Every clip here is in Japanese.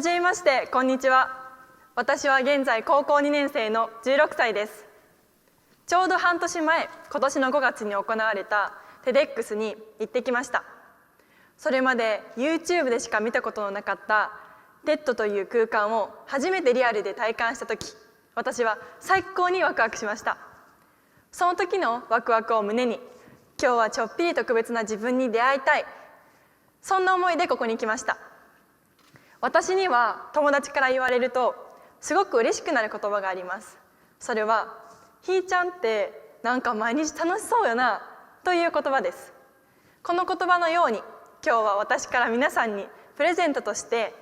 じめまして、こんにちは。私は現在高校2年生の16歳です。ちょうど半年前、今年の5月に行われた TEDx に行ってきました。それまで YouTube でしか見たことのなかった TED という空間を初めてリアルで体感したとき、私は最高にワクワクしました。その時のワクワクを胸に、今日はちょっぴり特別な自分に出会いたい。そんな思いでここに来ました。私には友達から言われるとすごく嬉しくなる言葉があります。それはひーちゃんってなんか毎日楽しそうよなという言葉です。この言葉のように今日は私から皆さんにプレゼントとして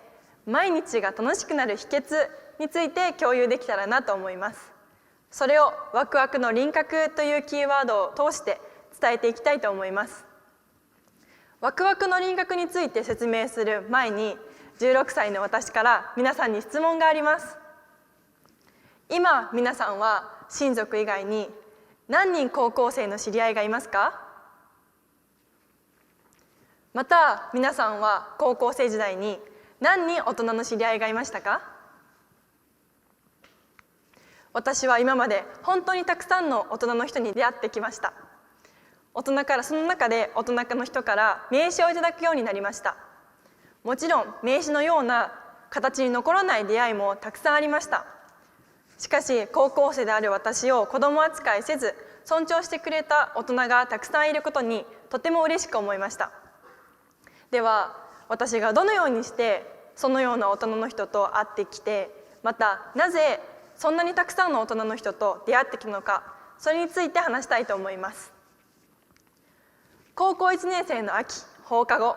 毎日が楽しくなる秘訣について共有できたらなと思います。それをワクワクの輪郭というキーワードを通して伝えていきたいと思います。ワクワクの輪郭について説明する前に16歳の私から皆さんに質問があります。今皆さんは親族以外に何人高校生の知り合いがいますか？また皆さんは高校生時代に何人大人の知り合いがいましたか？私は今まで本当にたくさんの大人の人に出会ってきました。その中で大人の人から名刺をいただくようになりました。もちろん名刺のような形に残らない出会いもたくさんありました。しかし高校生である私を子供扱いせず尊重してくれた大人がたくさんいることにとても嬉しく思いました。では私がどのようにしてそのような大人の人と会ってきて、またなぜそんなにたくさんの大人の人と出会ってきたのか、それについて話したいと思います。高校1年生の秋、放課後、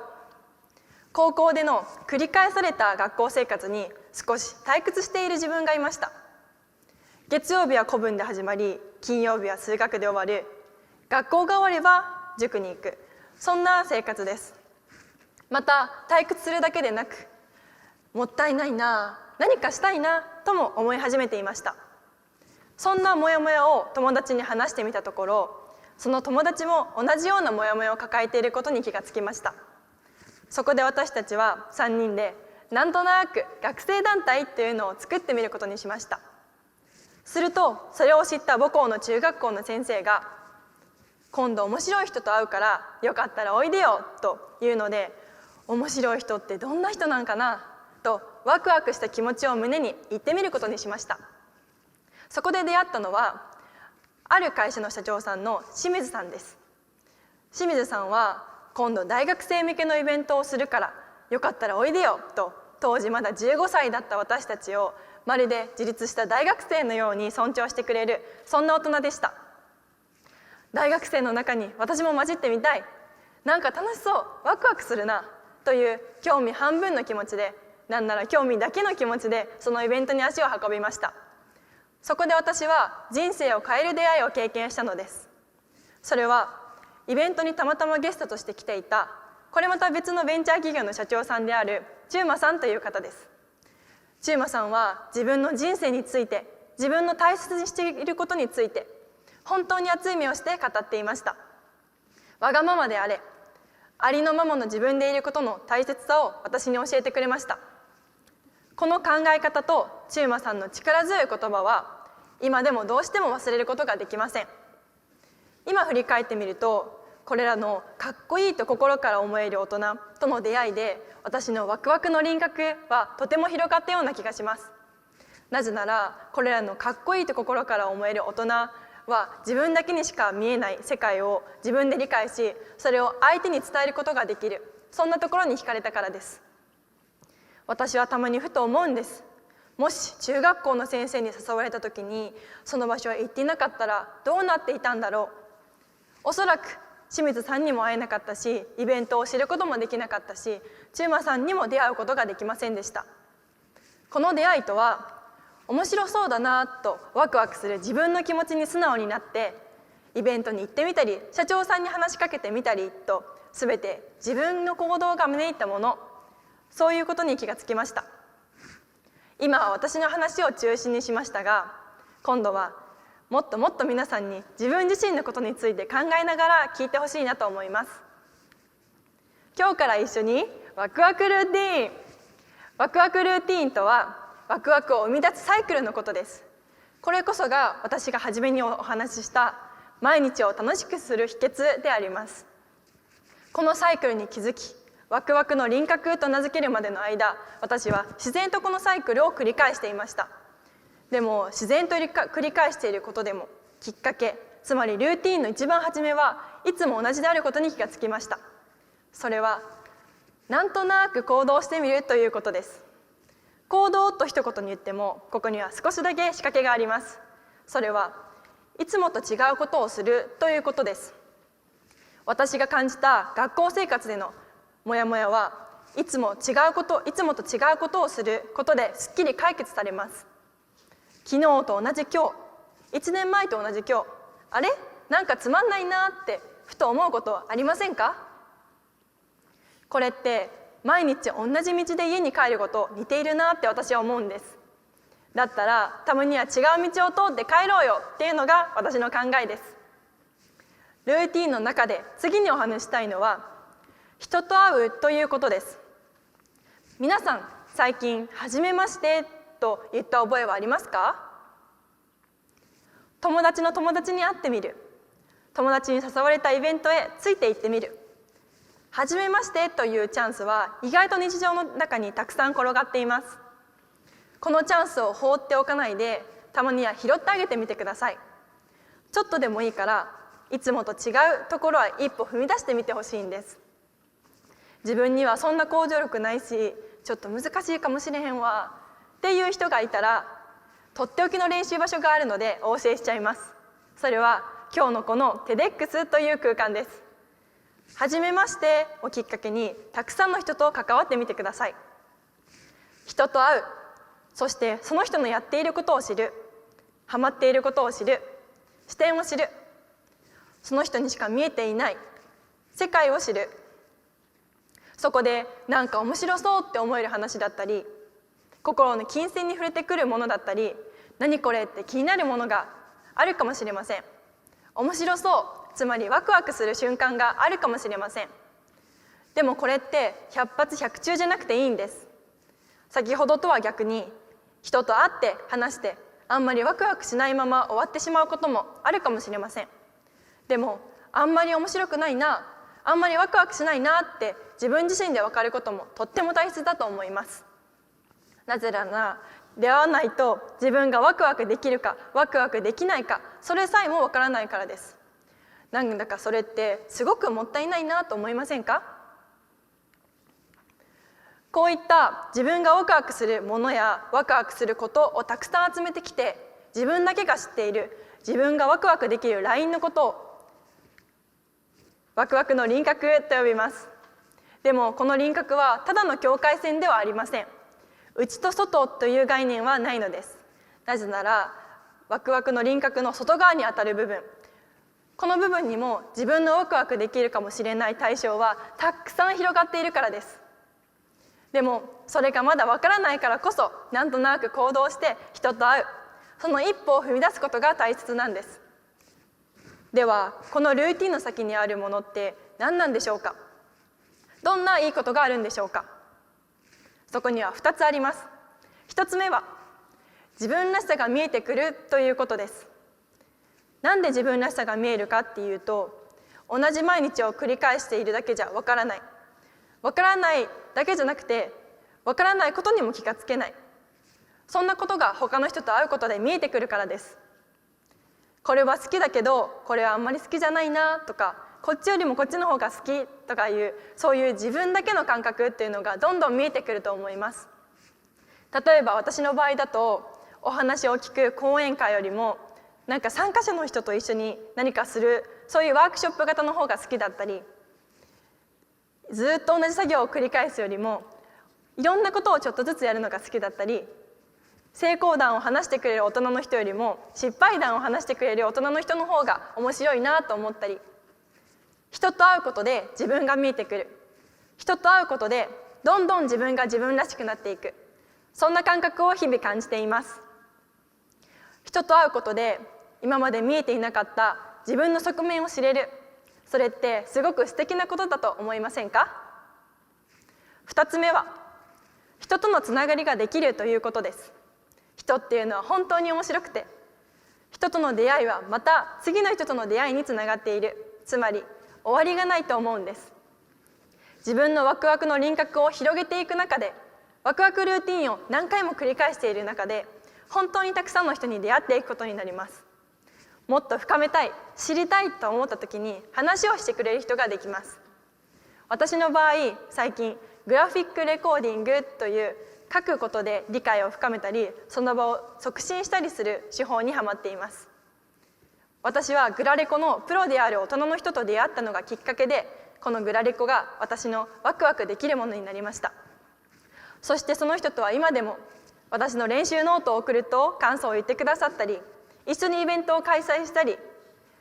高校での繰り返された学校生活に少し退屈している自分がいました。月曜日は古文で始まり、金曜日は数学で終わる。学校が終われば塾に行く。そんな生活です。また退屈するだけでなく、もったいないな、何かしたいなとも思い始めていました。そんなモヤモヤを友達に話してみたところ、その友達も同じようなモヤモヤを抱えていることに気がつきました。そこで私たちは3人でなんとなく学生団体というのを作ってみることにしました。するとそれを知った母校の中学校の先生が、今度面白い人と会うからよかったらおいでよというので、面白い人ってどんな人なんかなとワクワクした気持ちを胸に行ってみることにしました。そこで出会ったのはある会社の社長さんの清水さんです。清水さんは今度大学生向けのイベントをするからよかったらおいでよと、当時まだ15歳だった私たちをまるで自立した大学生のように尊重してくれる、そんな大人でした。大学生の中に私も混じってみたい、なんか楽しそう、ワクワクするなという興味半分の気持ちで、なんなら興味だけの気持ちでそのイベントに足を運びました。そこで私は人生を変える出会いを経験したのです。それはイベントにたまたまゲストとして来ていた、これまた別のベンチャー企業の社長さんである中馬さんという方です。中馬さんは自分の人生について、自分の大切にしていることについて本当に熱い目をして語っていました。わがままであれ、ありのままの自分でいることの大切さを私に教えてくれました。この考え方と中馬さんの力強い言葉は今でもどうしても忘れることができません。今振り返ってみると、これらのかっこいいと心から思える大人との出会いで、私のワクワクの輪郭はとても広がったような気がします。なぜならこれらのかっこいいと心から思える大人は自分だけにしか見えない世界を自分で理解し、それを相手に伝えることができる、そんなところに惹かれたからです。私はたまにふと思うんです。もし中学校の先生に誘われた時にその場所へ行っていなかったらどうなっていたんだろう。おそらく清水さんにも会えなかったし、イベントを知ることもできなかったし、中馬さんにも出会うことができませんでした。この出会いとは、面白そうだなとワクワクする自分の気持ちに素直になってイベントに行ってみたり、社長さんに話しかけてみたりと、全て自分の行動が招いたもの、そういうことに気がつきました。今は私の話を中心にしましたが、今度はもっともっと皆さんに自分自身のことについて考えながら聞いてほしいなと思います。今日から一緒にワクワクルーティン。ワクワクルーティーンとはワクワクを生み出すサイクルのことです。これこそが私が初めにお話しした毎日を楽しくする秘訣であります。このサイクルに気づき、ワクワクの輪郭と名付けるまでの間、私は自然とこのサイクルを繰り返していました。でも自然と繰り返していることでもきっかけ、つまりルーティーンの一番初めはいつも同じであることに気がつきました。それはなんとなく行動してみるということです。行動と一言に言ってもここには少しだけ仕掛けがあります。それはいつもと違うことをするということです。私が感じた学校生活でのモヤモヤはいつもと違うことをすることですっきり解決されます。昨日と同じ今日、1年前と同じ今日、あれ？なんかつまんないなってふと思うことはありませんか？これって毎日同じ道で家に帰ること似ているなって私は思うんです。だったらたまには違う道を通って帰ろうよっていうのが私の考えです。ルーティーンの中で次にお話したいのは人と会うということです。皆さん最近初めましてと言った覚えはありますか？友達の友達に会ってみる、友達に誘われたイベントへついて行ってみる。初めましてというチャンスは意外と日常の中にたくさん転がっています。このチャンスを放っておかないで、たまには拾ってあげてみてください。ちょっとでもいいからいつもと違うところは一歩踏み出してみてほしいんです。自分にはそんな行動力ないし、ちょっと難しいかもしれへんわっていう人がいたら、とっておきの練習場所があるのでお教えしちゃいます。それは今日のこのTEDxという空間です。はじめましてをきっかけにたくさんの人と関わってみてください。人と会う、そしてその人のやっていることを知る、ハマっていることを知る、視点を知る、その人にしか見えていない世界を知る。そこでなんか面白そうって思える話だったり、心の金銭に触れてくるものだったり、何これって気になるものがあるかもしれません。面白そう、つまりワクワクする瞬間があるかもしれません。でもこれって百発百中じゃなくていいんです。先ほどとは逆に人と会って話してあんまりワクワクしないまま終わってしまうこともあるかもしれません。でもあんまり面白くないな、あんまりワクワクしないなって自分自身で分かることもとっても大切だと思います。なぜなら出会わないと自分がワクワクできるかワクワクできないか、それさえも分からないからです。なんだかそれってすごくもったいないなと思いませんか？こういった自分がワクワクするものやワクワクすることをたくさん集めてきて、自分だけが知っている自分がワクワクできるラインのことをワクワクの輪郭と呼びます。でもこの輪郭はただの境界線ではありません。内と外という概念はないのです。なぜならワクワクの輪郭の外側にあたる部分、この部分にも自分のワクワクできるかもしれない対象はたくさん広がっているからです。でもそれがまだわからないからこそ、なんとなく行動して人と会う、その一歩を踏み出すことが大切なんです。ではこのルーティンの先にあるものって何なんでしょうか？どんないいことがあるんでしょうか？そこには2つあります。1つ目は自分らしさが見えてくるということです。なんで自分らしさが見えるかっていうと、同じ毎日を繰り返しているだけじゃわからない。わからないだけじゃなくて、わからないことにも気がつけない。そんなことが他の人と会うことで見えてくるからです。これは好きだけどこれはあんまり好きじゃないなとか、こっちよりもこっちの方が好きとかいう、そういう自分だけの感覚っていうのがどんどん見えてくると思います。例えば私の場合だと、お話を聞く講演会よりもなんか参加者の人と一緒に何かする、そういうワークショップ型の方が好きだったり、ずっと同じ作業を繰り返すよりもいろんなことをちょっとずつやるのが好きだったり、成功談を話してくれる大人の人よりも失敗談を話してくれる大人の人の方が面白いなと思ったり、人と会うことで自分が見えてくる、人と会うことでどんどん自分が自分らしくなっていく、そんな感覚を日々感じています。人と会うことで今まで見えていなかった自分の側面を知れる、それってすごく素敵なことだと思いませんか？2つ目は人とのつながりができるということです。人っていうのは本当に面白くて、人との出会いはまた次の人との出会いにつながっている。つまり終わりがないと思うんです。自分のワクワクの輪郭を広げていく中で、ワクワクルーティンを何回も繰り返している中で、本当にたくさんの人に出会っていくことになります。もっと深めたい、知りたいと思った時に話をしてくれる人ができます。私の場合、最近グラフィックレコーディングという書くことで理解を深めたり、その場を促進したりする手法にハマっています。私はグラレコのプロである大人の人と出会ったのがきっかけで、このグラレコが私のワクワクできるものになりました。そしてその人とは今でも私の練習ノートを送ると感想を言ってくださったり、一緒にイベントを開催したり、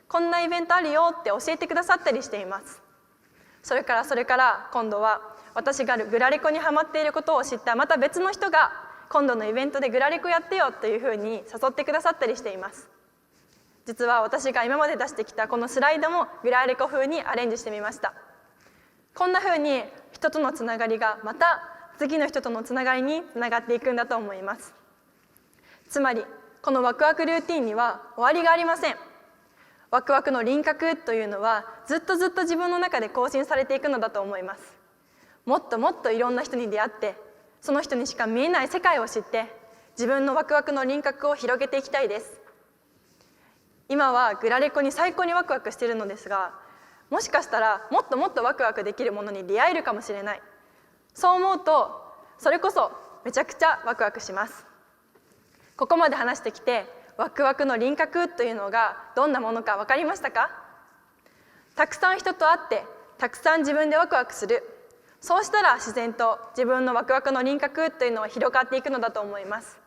こんなイベントあるよって教えてくださったりしています。それから今度は私がグラレコにハマっていることを知ったまた別の人が、今度のイベントでグラレコやってよというふうに誘ってくださったりしています。実は私が今まで出してきたこのスライドもグラレコ風にアレンジしてみました。こんな風に人とのつながりがまた次の人とのつながりにつながっていくんだと思います。つまりこのワクワクルーティンには終わりがありません。ワクワクの輪郭というのはずっと自分の中で更新されていくのだと思います。もっともっといろんな人に出会って、その人にしか見えない世界を知って、自分のワクワクの輪郭を広げていきたいです。今はグラレコに最高にワクワクしているのですが、もしかしたらもっともっとワクワクできるものに出会えるかもしれない。そう思うと、それこそめちゃくちゃワクワクします。ここまで話してきて、ワクワクの輪郭というのがどんなものか分かりましたか？たくさん人と会って、たくさん自分でワクワクする。そうしたら自然と自分のワクワクの輪郭というのは広がっていくのだと思います。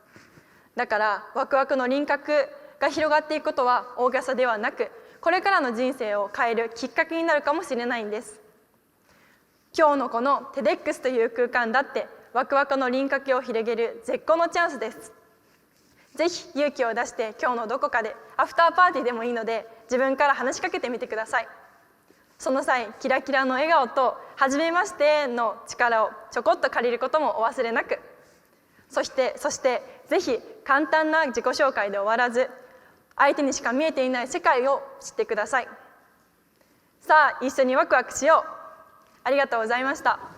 だからワクワクの輪郭が広がっていくことは大げさではなく、これからの人生を変えるきっかけになるかもしれないんです。今日のこの TEDx という空間だってワクワクの輪郭を広げる絶好のチャンスです。ぜひ勇気を出して今日のどこかでアフターパーティーでもいいので自分から話しかけてみてください。その際、キラキラの笑顔と初めましての力をちょこっと借りることもお忘れなく。そしてぜひ簡単な自己紹介で終わらず、相手にしか見えていない世界を知ってください。さあ、一緒にワクワクしよう。ありがとうございました。